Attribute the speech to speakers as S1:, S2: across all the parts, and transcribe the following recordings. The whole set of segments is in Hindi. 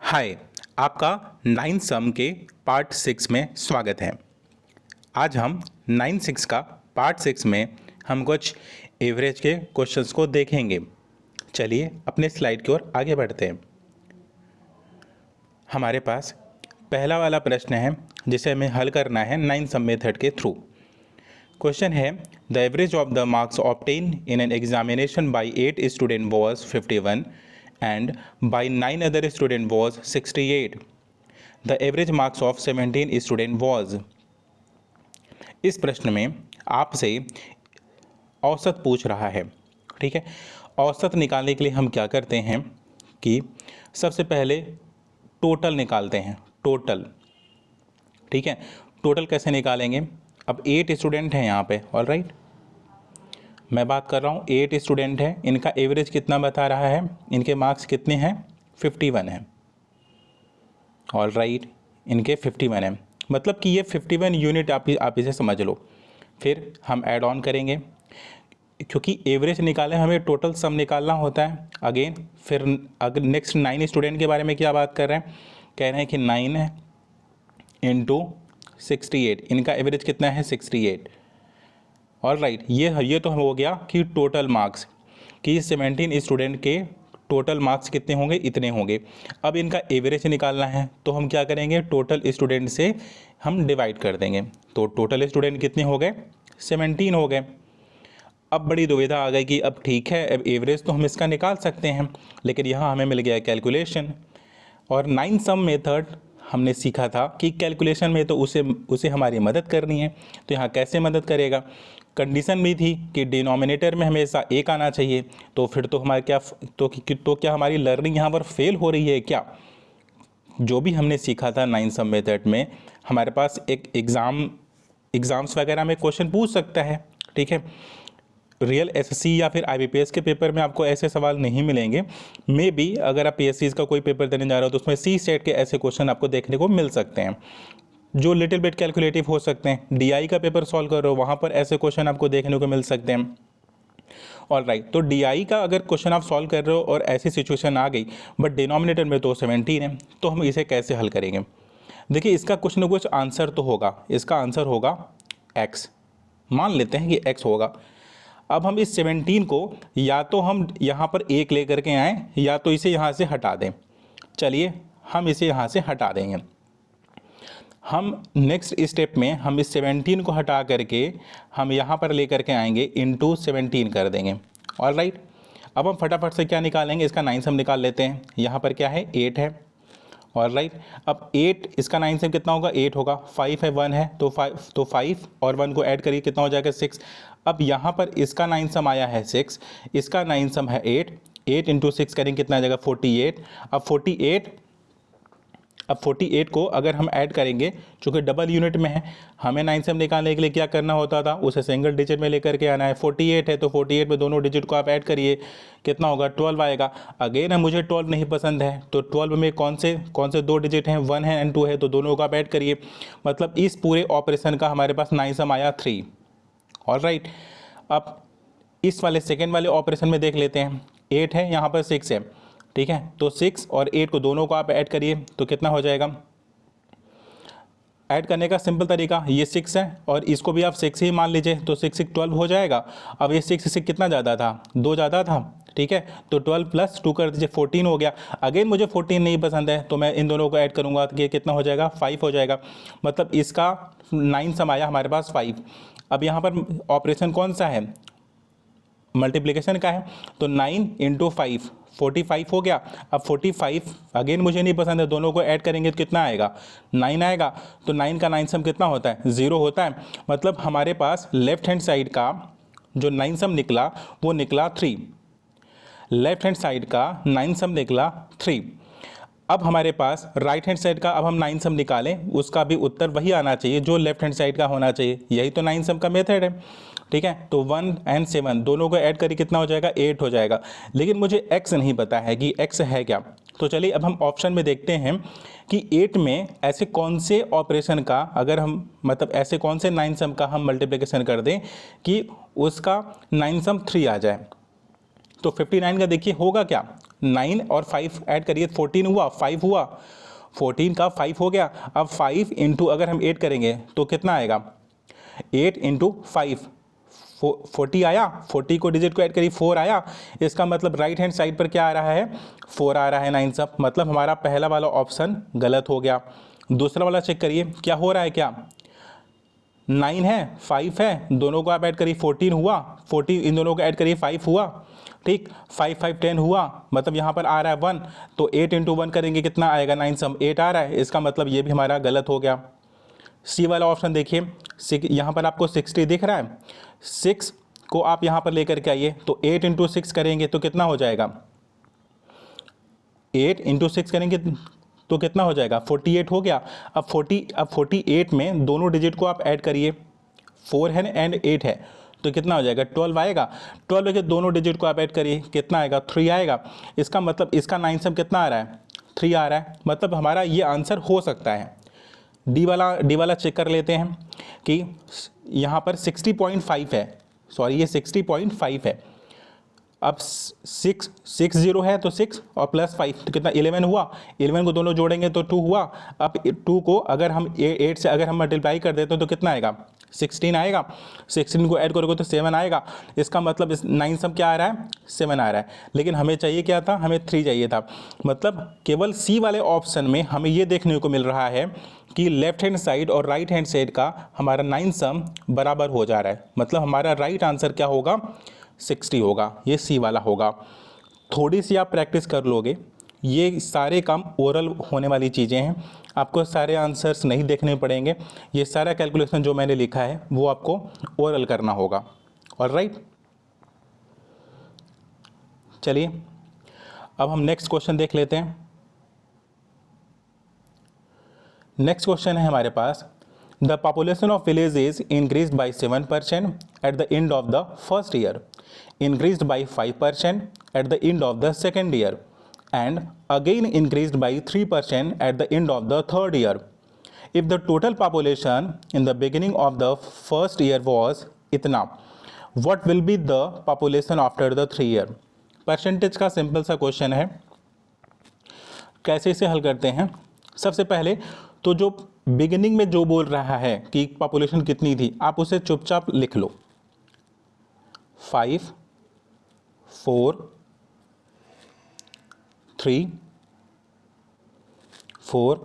S1: हाय, आपका नाइन सम के पार्ट 6 में स्वागत है। आज हम नाइन सिक्स का पार्ट 6 में हम कुछ एवरेज के क्वेश्चंस को देखेंगे। चलिए अपने स्लाइड की ओर आगे बढ़ते हैं। हमारे पास पहला वाला प्रश्न है जिसे हमें हल करना है नाइन सम मेथड के थ्रू। क्वेश्चन है the average of the marks obtain in an examination by 8 student was 51 and by 9 other student was 68. The average marks of 17 student was. इस प्रश्न में आपसे औसत पूछ रहा है। ठीक है, औसत निकालने के लिए हम क्या करते हैं कि सबसे पहले टोटल निकालते हैं। टोटल, ठीक है, टोटल कैसे निकालेंगे? अब 8 स्टूडेंट हैं यहाँ पे, ऑल राइट। मैं बात कर रहा हूँ 8 स्टूडेंट हैं, इनका एवरेज कितना बता रहा है, इनके मार्क्स कितने हैं? 51 है, ऑल राइट, इनके 51 है। मतलब कि ये 51 यूनिट आप इसे समझ लो। फिर हम ऐड ऑन करेंगे, क्योंकि एवरेज निकाले हमें टोटल सम निकालना होता है। अगेन फिर अगर नेक्स्ट 9 स्टूडेंट के बारे में क्या बात कर रहे हैं? कह रहे हैं कि 9 है इंटू 68, इनका एवरेज कितना है? 68, ऑल राइट। ये तो हो गया कि टोटल मार्क्स, कि 17 स्टूडेंट के टोटल मार्क्स कितने होंगे? इतने होंगे। अब इनका एवरेज निकालना है तो हम क्या करेंगे? टोटल स्टूडेंट से हम डिवाइड कर देंगे। तो टोटल स्टूडेंट कितने हो गए? 17 हो गए। अब बड़ी दुविधा आ गई कि अब ठीक है, अब एवरेज तो हम इसका निकाल सकते हैं, लेकिन यहाँ हमें मिल गया कैलकुलेशन। और नाइन सम मेथड हमने सीखा था कि कैलकुलेशन में तो उसे हमारी मदद करनी है। तो यहाँ कैसे मदद करेगा? कंडीशन भी थी कि डिनोमिनेटर में हमेशा एक आना चाहिए। तो फिर तो हमारे क्या हमारी लर्निंग यहाँ पर फेल हो रही है क्या? जो भी हमने सीखा था नाइन सम मेथड में, हमारे पास एक एग्ज़ाम्स वगैरह में क्वेश्चन पूछ सकता है। ठीक है, रियल एसएससी या फिर आईबीपीएस के पेपर में आपको ऐसे सवाल नहीं मिलेंगे। मे बी अगर आप पीएससी का कोई पेपर देने जा रहे हो तो उसमें सी सेट के ऐसे क्वेश्चन आपको देखने को मिल सकते हैं जो लिटिल बिट कैलकुलेटिव हो सकते हैं। डीआई का पेपर सॉल्व कर रहे हो, वहाँ पर ऐसे क्वेश्चन आपको देखने को मिल सकते हैं, ऑल राइट। तो डीआई का अगर क्वेश्चन आप सॉल्व कर रहे हो और ऐसी सिचुएशन आ गई बट डिनोमिनेटर में तो 17 है, तो हम इसे कैसे हल करेंगे? देखिए, इसका कुछ ना कुछ आंसर तो होगा। इसका आंसर होगा एक्स। मान लेते हैं कि एक्स होगा। अब हम इस 17 को या तो हम यहाँ पर एक ले करके आएँ या तो इसे यहाँ से हटा दें। चलिए हम इसे यहाँ से हटा देंगे। हम नेक्स्ट स्टेप में हम इस 17 को हटा करके हम यहाँ पर ले करके आएंगे, इंटू 17 कर देंगे, ऑल राइट। अब हम फटाफट से क्या निकालेंगे? इसका नाइन सम निकाल लेते हैं। यहाँ पर क्या है? 8 है, ऑल राइट। अब 8, इसका नाइन सम कितना होगा? 8 होगा। 5 है, 1 है, तो 5 और 1 को ऐड करिए, कितना हो जाएगा? 6। अब यहाँ पर इसका नाइन सम आया है 6, इसका नाइन सम है 8 इंटू 6 करेंगे, कितना आ जाएगा? 48। अब 48 को अगर हम ऐड करेंगे, चूँकि डबल यूनिट में है, हमें नाइन सम निकालने के लिए क्या करना होता था? उसे सिंगल डिजिट में लेकर के आना है। 48 है तो 48 में दोनों डिजिट को आप ऐड करिए, कितना होगा? 12 आएगा। अगेन मुझे 12 नहीं पसंद है, तो 12 में कौन से दो डिजिट हैं? 1 है एंड 2 है, तो दोनों को आप ऐड करिए। मतलब इस पूरे ऑपरेशन का हमारे पास नाइन सम आया 3, ऑल राइट। अब इस वाले सेकेंड वाले ऑपरेशन में देख लेते हैं। 8 है, यहाँ पर 6 है, ठीक है, तो 6 और 8 को दोनों को आप ऐड करिए तो कितना हो जाएगा? ऐड करने का सिंपल तरीका, ये 6 है और इसको भी आप 6 ही मान लीजिए, तो 6 6 12 हो जाएगा। अब ये 6 से कितना ज़्यादा था? 2 ज़्यादा था, ठीक है, तो 12 प्लस 2 कर दीजिए, 14 हो गया। अगेन मुझे 14 नहीं पसंद है, तो मैं इन दोनों को ऐड करूँगा तो ये कितना हो जाएगा? 5 हो जाएगा। मतलब इसका नाइन सम आया हमारे पास 5। अब यहाँ पर ऑपरेशन कौन सा है? मल्टीप्लिकेशन का है, तो 9 इंटू 5 45 हो गया। अब 45 अगेन मुझे नहीं पसंद है, दोनों को ऐड करेंगे तो कितना आएगा? 9 आएगा। तो 9 का नाइन सम कितना होता है? 0 होता है। मतलब हमारे पास लेफ्ट हैंड साइड का जो नाइन सम निकला वो निकला 3। लेफ्ट हैंड साइड का नाइन सम निकला 3। अब हमारे पास राइट हैंड साइड का अब हम नाइन सम निकालें, उसका भी उत्तर वही आना चाहिए जो लेफ्ट हैंड साइड का होना चाहिए। यही तो नाइन सम का मेथड है, ठीक है। तो 1 एंड 7 दोनों को ऐड करिए, कितना हो जाएगा? 8 हो जाएगा। लेकिन मुझे x नहीं पता है कि x है क्या। तो चलिए अब हम ऑप्शन में देखते हैं कि 8 में ऐसे कौन से ऑपरेशन का, अगर हम मतलब ऐसे कौन से नाइन सम का हम मल्टीप्लिकेशन कर दें कि उसका नाइन सम 3 आ जाए। तो 59 का देखिए होगा क्या? 9 और 5 ऐड करिए, 14 हुआ, 5 हुआ, 14 का 5 हो गया। अब 5 इंटू अगर हम 8 करेंगे तो कितना आएगा, 8 इंटू 5 40 आया, 40 को डिजिट को ऐड करिए 4 आया। इसका मतलब राइट हैंड साइड पर क्या आ रहा है, 4 आ रहा है 9 सब, मतलब हमारा पहला वाला ऑप्शन गलत हो गया। दूसरा वाला चेक करिए क्या हो रहा है, क्या 9 है 5 है, दोनों को आप ऐड करिए 14 हुआ, 14 इन दोनों को ऐड करिए 5 हुआ, ठीक, 5 5 10 हुआ, मतलब यहाँ पर आ रहा है 1, तो 8 इंटू 1 करेंगे कितना आएगा, 9 सम 8 आ रहा है। इसका मतलब ये भी हमारा गलत हो गया। सी वाला ऑप्शन देखिए, यहाँ पर आपको 60 दिख रहा है, 6 को आप यहाँ पर लेकर के आइए, तो 8 इंटू 6 करेंगे तो कितना हो जाएगा, 8 इंटू 6 करेंगे तो कितना हो जाएगा, 48 हो गया। अब 48 में दोनों डिजिट को आप ऐड करिए, 4 है एंड 8 है, तो कितना हो जाएगा, 12 आएगा। 12 के दोनों डिजिट को आप ऐड करिए, कितना आएगा, 3 आएगा। इसका मतलब इसका 9 सम कितना आ रहा है, 3 आ रहा है, मतलब हमारा ये आंसर हो सकता है। डी वाला चेक कर लेते हैं कि यहाँ पर 60.5 है, सॉरी ये 60.5 है। अब 60 है तो 6 और प्लस 5 तो कितना 11 हुआ, 11 को दोनों जोड़ेंगे तो 2 हुआ। अब 2 को अगर हम 8 से अगर हम मल्टीप्लाई कर देते हैं तो कितना आएगा, 16 आएगा। 16 को ऐड करोगे तो 7 आएगा। इसका मतलब इस 9 सम क्या आ रहा है, 7 आ रहा है। लेकिन हमें चाहिए क्या था, हमें 3 चाहिए था। मतलब केवल सी वाले ऑप्शन में हमें ये देखने को मिल रहा है कि लेफ्ट हैंड साइड और राइट हैंड साइड का हमारा 9 सम बराबर हो जा रहा है। मतलब हमारा राइट आंसर क्या होगा, 60 होगा, ये सी वाला होगा। थोड़ी सी आप प्रैक्टिस कर लोगे, ये सारे काम ओरल होने वाली चीज़ें हैं, आपको सारे आंसर्स नहीं देखने पड़ेंगे। ये सारा कैलकुलेशन जो मैंने लिखा है वो आपको ओरल करना होगा। ऑलराइट, चलिए अब हम नेक्स्ट क्वेश्चन देख लेते हैं। नेक्स्ट क्वेश्चन है हमारे पास, the population of villages increased by 7% at the end of the first year, increased by 5% at the end of the second year, and again increased by 3% at the end of the third year. If the total population in the beginning of the first year was इतना, what will be the population after the 3 year? Percentage का सिंपल सा क्वेश्चन है, कैसे इसे हल करते हैं। सबसे पहले तो जो बिगिनिंग में जो बोल रहा है कि पॉपुलेशन कितनी थी, आप उसे चुपचाप लिख लो, 5 4 3 4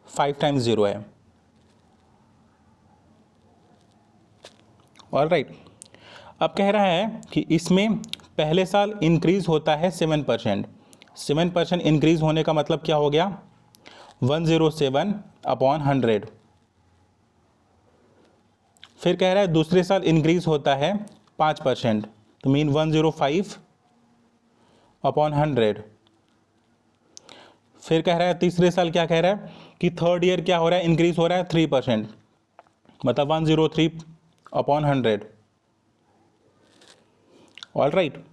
S1: 5 टाइम्स 0 है। ऑलराइट, अब कह रहा है कि इसमें पहले साल इंक्रीज होता है 7%। 7% इंक्रीज होने का मतलब क्या हो गया, 107 अपॉन 100। फिर कह रहा है दूसरे साल इंक्रीज होता है 5%, तो मीन 105 अपॉन 100। फिर कह रहा है तीसरे साल क्या कह रहा है कि थर्ड ईयर क्या हो रहा है, इंक्रीज हो रहा है 3%, मतलब 103 अपॉन 100। ऑलराइट,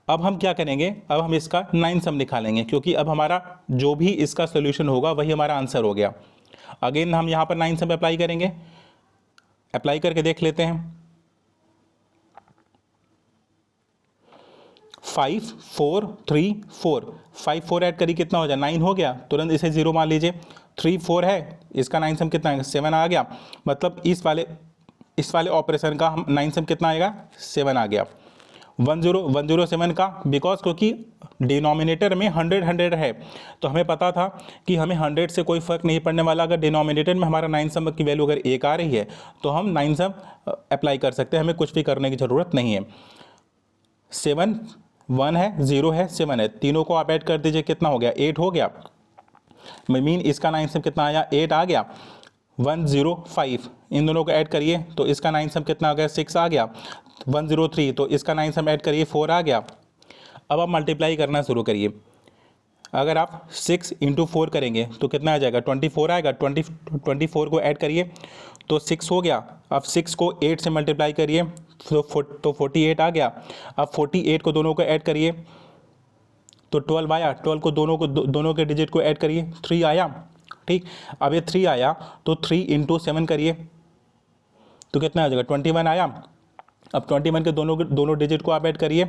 S1: अब हम क्या करेंगे, अब हम इसका 9 सम निकालेंगे, क्योंकि अब हमारा जो भी इसका सोल्यूशन होगा वही हमारा आंसर हो गया। अगेन हम यहाँ पर 9 सम अप्लाई करेंगे, अप्लाई करके देख लेते हैं। 5 4 3 4, 5 4 ऐड करिए कितना हो जाए, 9 हो गया, तुरंत इसे 0 मान लीजिए। 3 4 है, इसका 9 सम कितना है, 7 आ गया। मतलब इस वाले ऑपरेशन का हम 9 सम कितना आएगा, 7 आ गया। 107 का, बिकॉज क्योंकि डिनोमिनेटर में 100 है, तो हमें पता था कि हमें 100 से कोई फ़र्क नहीं पड़ने वाला। अगर डिनोमिनेटर में हमारा 9 सम की वैल्यू अगर 1 आ रही है तो हम 9 सम अप्लाई कर सकते हैं, हमें कुछ भी करने की ज़रूरत नहीं है। 7 1 है, 0 है, 7 है, तीनों को आप ऐड कर दीजिए, कितना हो गया, 8 हो गया। मीन इसका 9 सम कितना आया, 8 आ गया। 105 इन दोनों को ऐड करिए तो इसका 9 सम कितना आ गया, 6 आ गया। 103 तो इसका 9 सम ऐड करिए, 4 आ गया। अब आप मल्टीप्लाई करना शुरू करिए। अगर आप 6 इंटू 4 करेंगे तो कितना आ जाएगा, 24 आएगा। 24 को ऐड करिए तो 6 हो गया। अब 6 को 8 से मल्टीप्लाई करिए तो 48 आ गया। अब 48 को दोनों को ऐड करिए तो 12 आया। 12 को दोनों के डिजिट को ऐड करिए, 3 आया। ठीक, अब ये 3 आया तो 3 इंटू 7 करिए तो कितना आ जाएगा, 21 आया। अब 21 के दोनों दोनों डिजिट को आप ऐड करिए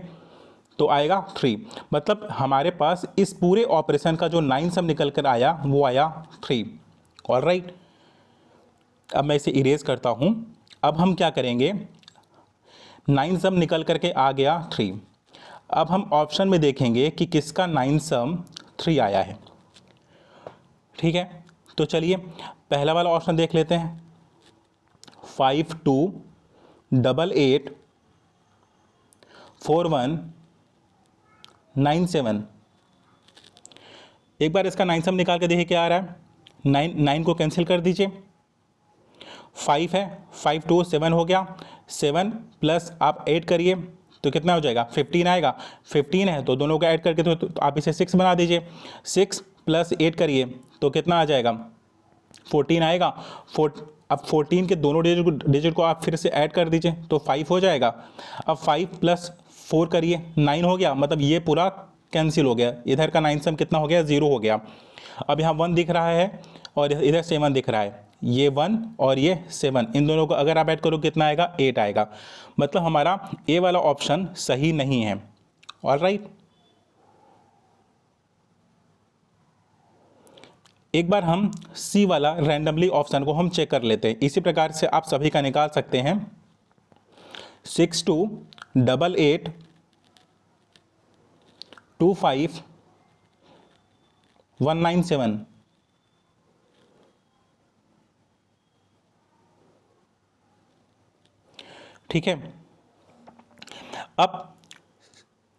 S1: तो आएगा 3। मतलब हमारे पास इस पूरे ऑपरेशन का जो 9 सम निकल कर आया वो आया 3। ऑलराइट, अब मैं इसे इरेज करता हूँ। अब हम क्या करेंगे, 9 सम निकल करके आ गया 3। अब हम ऑप्शन में देखेंगे कि किसका 9 सम 3 आया है। ठीक है, तो चलिए पहला वाला ऑप्शन देख लेते हैं। 5 2 8 8 4 1 9 7। एक बार इसका 9 सम निकाल के देखिए क्या आ रहा है। 9 को कैंसिल कर दीजिए। 5 है, 5 2 7 हो गया। 7 प्लस आप 8 करिए तो कितना हो जाएगा, 15 आएगा। 15 है तो दोनों को ऐड करके तो आप इसे 6 बना दीजिए। 6 प्लस 8 करिए तो कितना आ जाएगा, 14 आएगा। अब 14 के दोनों डिजिट को आप फिर से ऐड कर दीजिए तो 5 हो जाएगा। अब 5 प्लस 4 करिए, 9 हो गया। मतलब ये पूरा कैंसिल हो गया, इधर का 9 सम कितना हो गया, 0 हो गया। अब यहाँ 1 दिख रहा है और इधर 7 दिख रहा है। ये 1 और ये 7, इन दोनों को अगर आप ऐड करो कितना आएगा, 8 आएगा। मतलब हमारा ए वाला ऑप्शन सही नहीं है। ऑलराइट, एक बार हम सी वाला रैंडमली ऑप्शन को हम चेक कर लेते हैं। इसी प्रकार से आप सभी का निकाल सकते हैं। 6 2 8 8 2 5 1 9 7। ठीक है, अब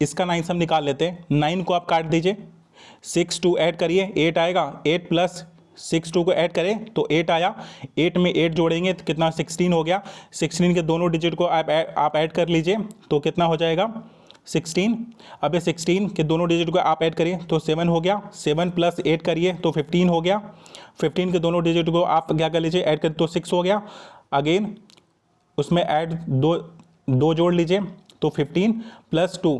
S1: इसका 9 सम निकाल लेते हैं। 9 को आप काट दीजिए, 6 2 ऐड करिए, 8 आएगा। 8 प्लस 6 2 को ऐड करें तो 8 आया। 8 में 8 जोड़ेंगे तो कितना, 16 हो गया। 16 के दोनों डिजिट को आप ऐड कर लीजिए तो कितना हो जाएगा, 16। अब ये 16 के दोनों डिजिट को आप ऐड करिए तो 7 हो गया। 7 प्लस 8 करिए तो 15 हो गया। 15 के दोनों डिजिट को आप क्या कर लीजिए, ऐड करिए तो 6 हो गया। अगेन उसमें ऐड दो जोड़ लीजिए तो 15 प्लस 2,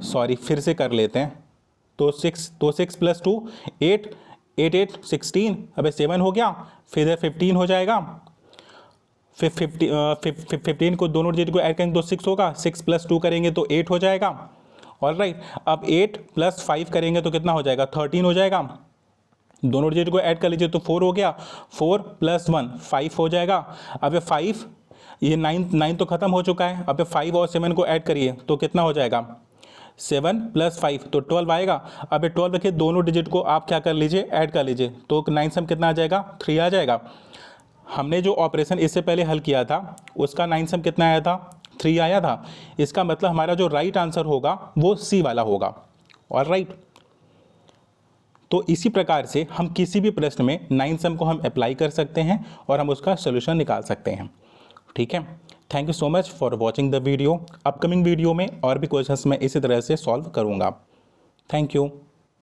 S1: सॉरी फिर से कर लेते हैं। तो 6 प्लस 2 8 8 8 16। अब 7 हो गया, फिर 15 हो जाएगा। फिर 15 को दोनों डिजिट को ऐड करेंगे तो 6 होगा। 6 प्लस 2 करेंगे तो 8 हो जाएगा। ऑलराइट, अब 8 प्लस 5 करेंगे तो कितना हो जाएगा, 13 हो जाएगा। दोनों डिजिट को ऐड कर लीजिए तो 4 हो गया। 4 प्लस 1 5 हो जाएगा। अब ये 5, ये 9 तो खत्म हो चुका है। अब 5 और 7 को ऐड करिए तो कितना हो जाएगा, 7 प्लस 5 तो 12 आएगा। अब ये 12 रखिए, दोनों डिजिट को आप क्या कर लीजिए, ऐड कर लीजिए तो 9 सम कितना आ जाएगा, 3 आ जाएगा। हमने जो ऑपरेशन इससे पहले हल किया था उसका 9 सम कितना आया था, 3 आया था। इसका मतलब हमारा जो राइट आंसर होगा वो सी वाला होगा। ऑलराइट, तो इसी प्रकार से हम किसी भी प्रश्न में 9 सम को हम अप्लाई कर सकते हैं और हम उसका सोल्यूशन निकाल सकते हैं। ठीक है, thank you so much for watching the video. Upcoming video में और भी क्वेश्चंस मैं इसी तरह से सॉल्व करूँगा। Thank you.